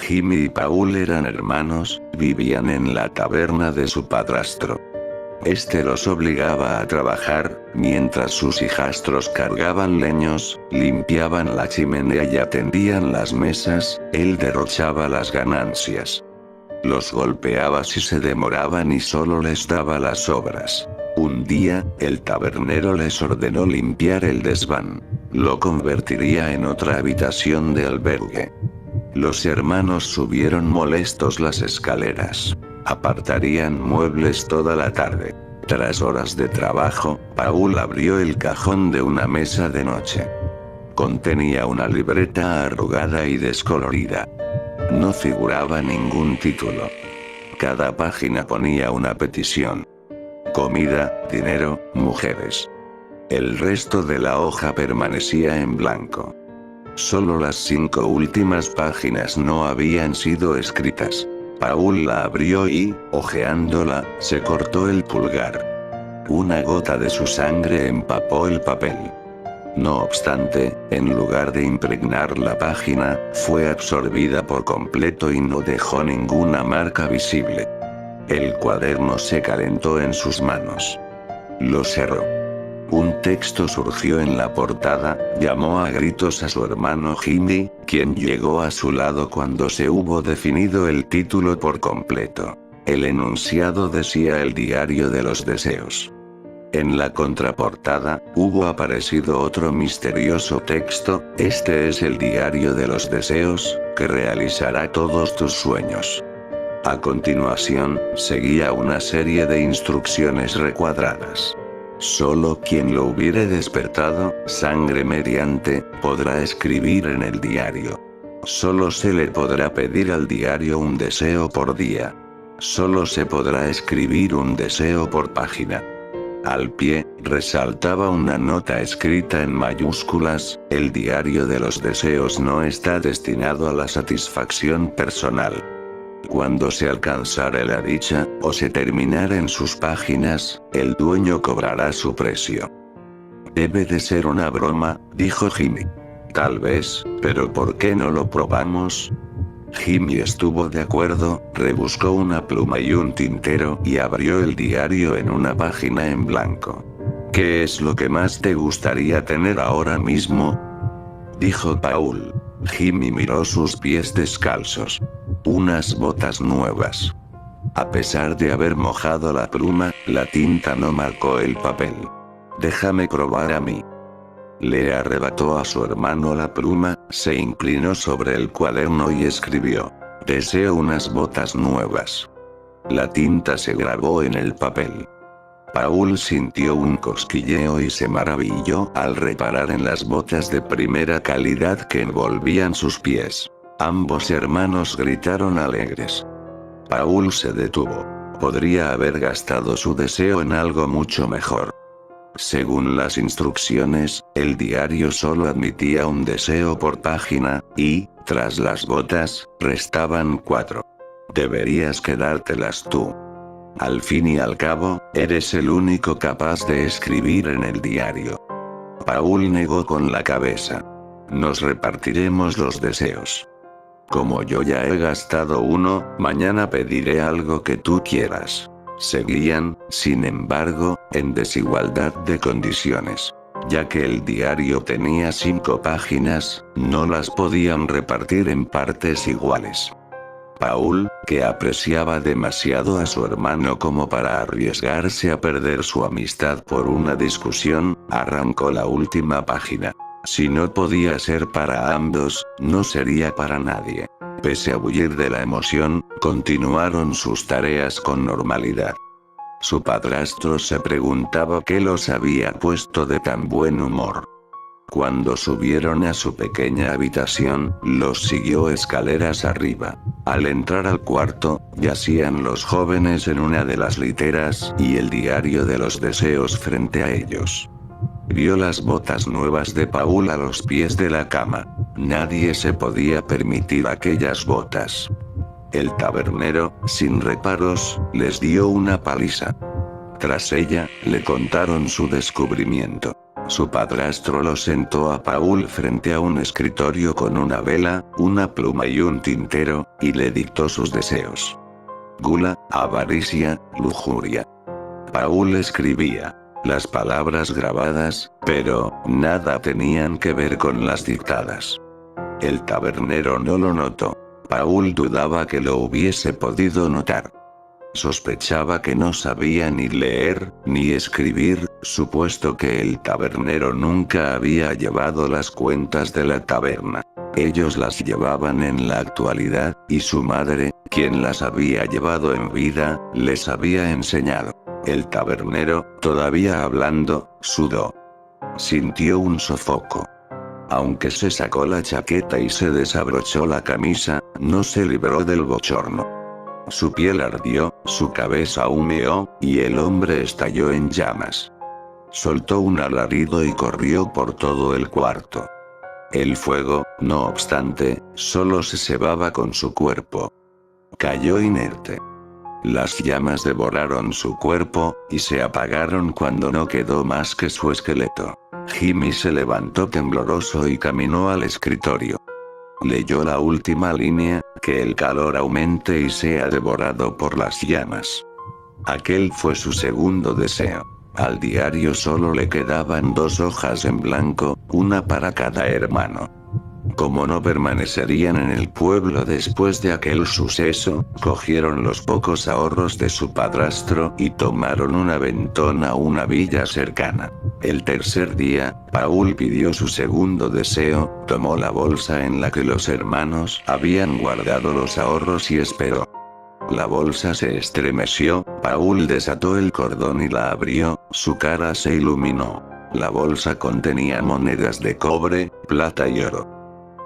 Jimmy y Paul eran hermanos, vivían en la taberna de su padrastro. Este los obligaba a trabajar, mientras sus hijastros cargaban leños, limpiaban la chimenea y atendían las mesas, él derrochaba las ganancias. Los golpeaba si se demoraban y solo les daba las sobras. Un día, el tabernero les ordenó limpiar el desván. Lo convertiría en otra habitación de albergue. Los hermanos subieron molestos las escaleras. Apartarían muebles toda la tarde. Tras horas de trabajo, Paul abrió el cajón de una mesa de noche. Contenía una libreta arrugada y descolorida. No figuraba ningún título. Cada página ponía una petición. Comida, dinero, mujeres. El resto de la hoja permanecía en blanco. Solo las 5 últimas páginas no habían sido escritas. Paul la abrió y, hojeándola, se cortó el pulgar. Una gota de su sangre empapó el papel. No obstante, en lugar de impregnar la página, fue absorbida por completo y no dejó ninguna marca visible. El cuaderno se calentó en sus manos. Lo cerró. Un texto surgió en la portada, llamó a gritos a su hermano Jimmy, quien llegó a su lado cuando se hubo definido el título por completo. El enunciado decía el diario de los deseos. En la contraportada, hubo aparecido otro misterioso texto, este es el diario de los deseos, que realizará todos tus sueños. A continuación, seguía una serie de instrucciones recuadradas. Solo quien lo hubiere despertado, sangre mediante, podrá escribir en el diario. Solo se le podrá pedir al diario un deseo por día. Solo se podrá escribir un deseo por página. Al pie, resaltaba una nota escrita en mayúsculas, el diario de los deseos no está destinado a la satisfacción personal. Cuando se alcanzare la dicha, o se terminare en sus páginas, el dueño cobrará su precio. Debe de ser una broma, dijo Jimmy. Tal vez, pero ¿por qué no lo probamos? Jimmy estuvo de acuerdo, rebuscó una pluma y un tintero y abrió el diario en una página en blanco. ¿Qué es lo que más te gustaría tener ahora mismo?, dijo Paul. Jimmy miró sus pies descalzos. Unas botas nuevas. A pesar de haber mojado la pluma, la tinta no marcó el papel. Déjame probar a mí. Le arrebató a su hermano la pluma, se inclinó sobre el cuaderno y escribió: deseo unas botas nuevas. La tinta se grabó en el papel. Paul sintió un cosquilleo y se maravilló al reparar en las botas de primera calidad que envolvían sus pies. Ambos hermanos gritaron alegres. Paul se detuvo. Podría haber gastado su deseo en algo mucho mejor. Según las instrucciones, el diario solo admitía un deseo por página, y, tras las botas, restaban 4. Deberías quedártelas tú. Al fin y al cabo, eres el único capaz de escribir en el diario. Paul negó con la cabeza. Nos repartiremos los deseos. Como yo ya he gastado uno, mañana pediré algo que tú quieras. Seguían, sin embargo, en desigualdad de condiciones. Ya que el diario tenía 5 páginas, no las podían repartir en partes iguales. Paul, que apreciaba demasiado a su hermano como para arriesgarse a perder su amistad por una discusión, arrancó la última página. Si no podía ser para ambos, no sería para nadie. Pese a huir de la emoción, continuaron sus tareas con normalidad. Su padrastro se preguntaba qué los había puesto de tan buen humor. Cuando subieron a su pequeña habitación, los siguió escaleras arriba. Al entrar al cuarto, yacían los jóvenes en una de las literas y el diario de los deseos frente a ellos. Vio las botas nuevas de Paul a los pies de la cama. Nadie se podía permitir aquellas botas. El tabernero, sin reparos, les dio una paliza. Tras ella, le contaron su descubrimiento. Su padrastro lo sentó a Paul frente a un escritorio con una vela, una pluma y un tintero, y le dictó sus deseos. Gula, avaricia, lujuria. Paul escribía las palabras grabadas, pero nada tenían que ver con las dictadas. El tabernero no lo notó. Paul dudaba que lo hubiese podido notar. Sospechaba que no sabía ni leer, ni escribir, supuesto que el tabernero nunca había llevado las cuentas de la taberna. Ellos las llevaban en la actualidad, y su madre, quien las había llevado en vida, les había enseñado. El tabernero, todavía hablando, sudó. Sintió un sofoco. Aunque se sacó la chaqueta y se desabrochó la camisa, no se libró del bochorno. Su piel ardió, su cabeza humeó, y el hombre estalló en llamas. Soltó un alarido y corrió por todo el cuarto. El fuego, no obstante, solo se cebaba con su cuerpo. Cayó inerte. Las llamas devoraron su cuerpo, y se apagaron cuando no quedó más que su esqueleto. Jimmy se levantó tembloroso y caminó al escritorio. Leyó la última línea, que el calor aumente y sea devorado por las llamas. Aquel fue su segundo deseo. Al diario solo le quedaban 2 hojas en blanco, una para cada hermano. Como no permanecerían en el pueblo después de aquel suceso, cogieron los pocos ahorros de su padrastro y tomaron un aventón a una villa cercana. El tercer día, Paul pidió su segundo deseo, tomó la bolsa en la que los hermanos habían guardado los ahorros y esperó. La bolsa se estremeció, Paul desató el cordón y la abrió, su cara se iluminó. La bolsa contenía monedas de cobre, plata y oro.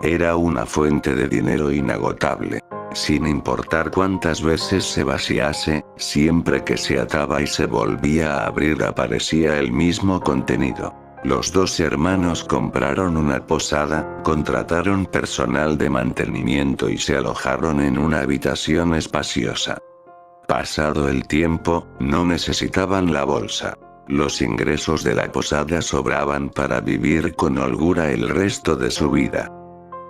Era una fuente de dinero inagotable. Sin importar cuántas veces se vaciase, siempre que se ataba y se volvía a abrir aparecía el mismo contenido. Los 2 hermanos compraron una posada, contrataron personal de mantenimiento y se alojaron en una habitación espaciosa. Pasado el tiempo, no necesitaban la bolsa. Los ingresos de la posada sobraban para vivir con holgura el resto de su vida.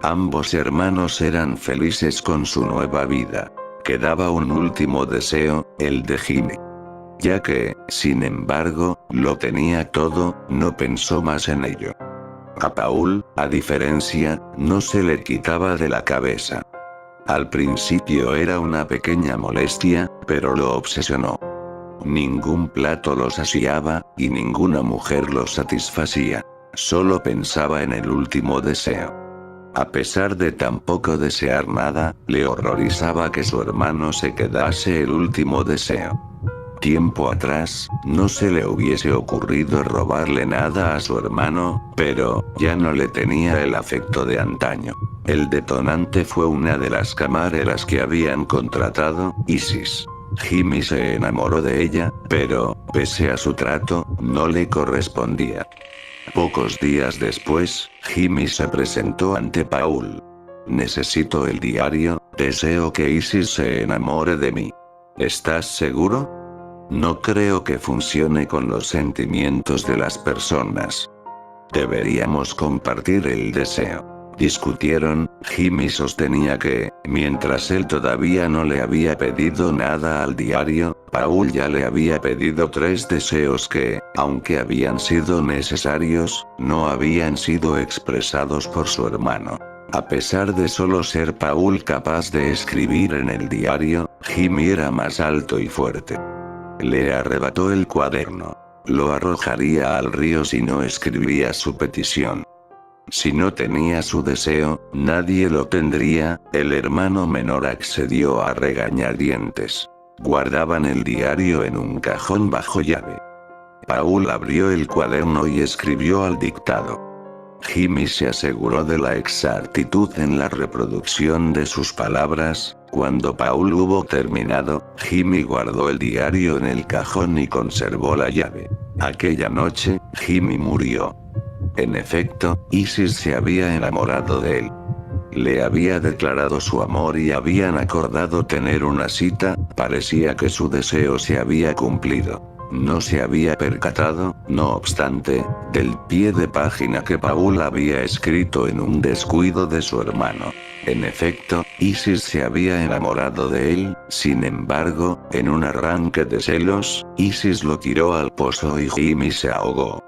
Ambos hermanos eran felices con su nueva vida. Quedaba un último deseo, el de Jimmy. Ya que, sin embargo, lo tenía todo, no pensó más en ello. A Paul, a diferencia, no se le quitaba de la cabeza. Al principio era una pequeña molestia, pero lo obsesionó. Ningún plato lo saciaba, y ninguna mujer lo satisfacía. Solo pensaba en el último deseo. A pesar de tan poco desear nada, le horrorizaba que su hermano se quedase el último deseo. Tiempo atrás, no se le hubiese ocurrido robarle nada a su hermano, pero ya no le tenía el afecto de antaño. El detonante fue una de las camareras que habían contratado, Isis. Jimmy se enamoró de ella, pero, pese a su trato, no le correspondía. Pocos días después, Jimmy se presentó ante Paul. Necesito el diario, deseo que Isis se enamore de mí. ¿Estás seguro? No creo que funcione con los sentimientos de las personas. Deberíamos compartir el deseo. Discutieron, Jimmy sostenía que, mientras él todavía no le había pedido nada al diario, Paul ya le había pedido 3 deseos que, aunque habían sido necesarios, no habían sido expresados por su hermano. A pesar de solo ser Paul capaz de escribir en el diario, Jimmy era más alto y fuerte. Le arrebató el cuaderno. Lo arrojaría al río si no escribía su petición. Si no tenía su deseo, nadie lo tendría. El hermano menor accedió a regañadientes. Guardaban el diario en un cajón bajo llave. Paul abrió el cuaderno y escribió al dictado. Jimmy se aseguró de la exactitud en la reproducción de sus palabras. Cuando Paul hubo terminado, Jimmy guardó el diario en el cajón y conservó la llave. Aquella noche, Jimmy murió. En efecto, Isis se había enamorado de él. Le había declarado su amor y habían acordado tener una cita. Parecía que su deseo se había cumplido. no se había percatado, no obstante, del pie de página que Paul había escrito en un descuido de su hermano. En efecto, Isis se había enamorado de él, sin embargo, en un arranque de celos, Isis lo tiró al pozo y Jimmy se ahogó.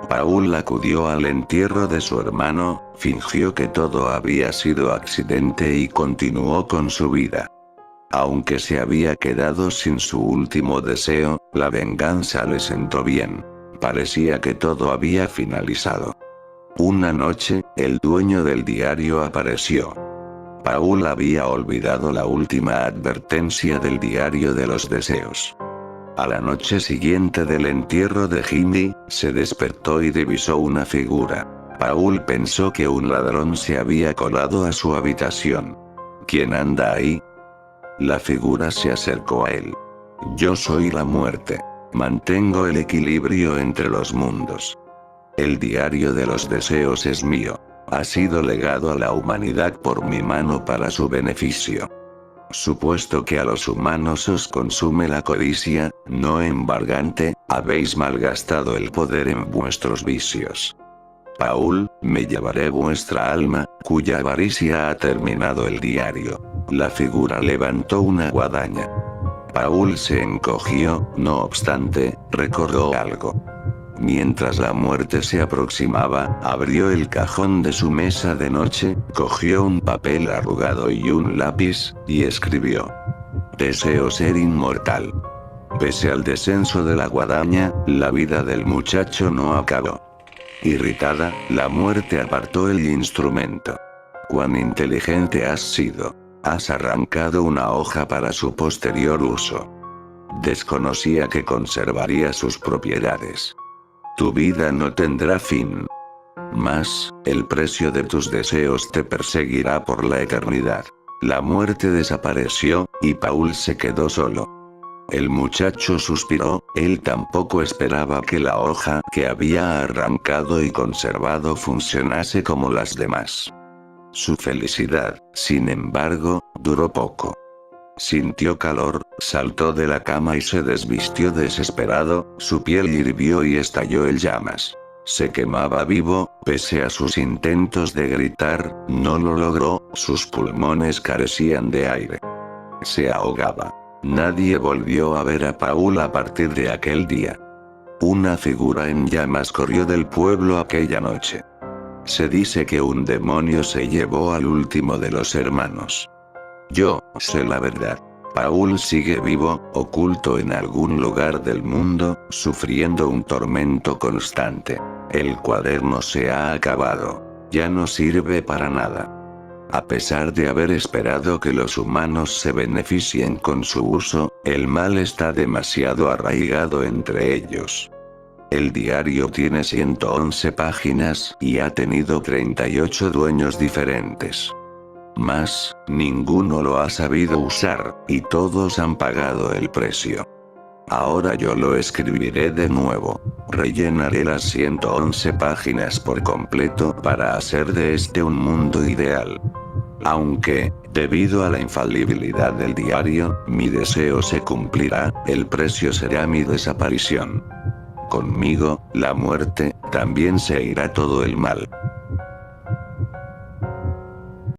Paul acudió al entierro de su hermano, fingió que todo había sido accidente y continuó con su vida. Aunque se había quedado sin su último deseo, la venganza le sentó bien. Parecía que todo había finalizado. Una noche, el dueño del diario apareció. Paul había olvidado la última advertencia del diario de los deseos. A la noche siguiente del entierro de Jimmy, se despertó y divisó una figura. Paul pensó que un ladrón se había colado a su habitación. ¿Quién anda ahí? La figura se acercó a él. Yo soy la muerte. Mantengo el equilibrio entre los mundos. El diario de los deseos es mío. Ha sido legado a la humanidad por mi mano para su beneficio. Supuesto que a los humanos os consume la codicia, no embargante, habéis malgastado el poder en vuestros vicios. Paul, me llevaré vuestra alma, cuya avaricia ha terminado el diario. La figura levantó una guadaña. Paul se encogió, no obstante, recordó algo. Mientras la muerte se aproximaba, abrió el cajón de su mesa de noche, cogió un papel arrugado y un lápiz, y escribió: Deseo ser inmortal. Pese al descenso de la guadaña, la vida del muchacho no acabó. Irritada, la muerte apartó el instrumento. Cuán inteligente has sido. Has arrancado una hoja para su posterior uso. Desconocía que conservaría sus propiedades. Tu vida no tendrá fin. Mas, el precio de tus deseos te perseguirá por la eternidad. La muerte desapareció, y Paul se quedó solo. El muchacho suspiró, él tampoco esperaba que la hoja que había arrancado y conservado funcionase como las demás. Su felicidad, sin embargo, duró poco. Sintió calor, saltó de la cama y se desvistió desesperado, su piel hirvió y estalló en llamas. Se quemaba vivo, pese a sus intentos de gritar, no lo logró, sus pulmones carecían de aire. Se ahogaba. Nadie volvió a ver a Paul a partir de aquel día. Una figura en llamas corrió del pueblo aquella noche. Se dice que un demonio se llevó al último de los hermanos. Yo sé la verdad. Paul sigue vivo, oculto en algún lugar del mundo, sufriendo un tormento constante. El cuaderno se ha acabado. Ya no sirve para nada. A pesar de haber esperado que los humanos se beneficien con su uso, el mal está demasiado arraigado entre ellos. El diario tiene 111 páginas y ha tenido 38 dueños diferentes. Mas, ninguno lo ha sabido usar, y todos han pagado el precio. Ahora yo lo escribiré de nuevo. Rellenaré las 111 páginas por completo para hacer de este un mundo ideal. Aunque, debido a la infalibilidad del diario, mi deseo se cumplirá, el precio será mi desaparición. Conmigo, la muerte, también se irá todo el mal.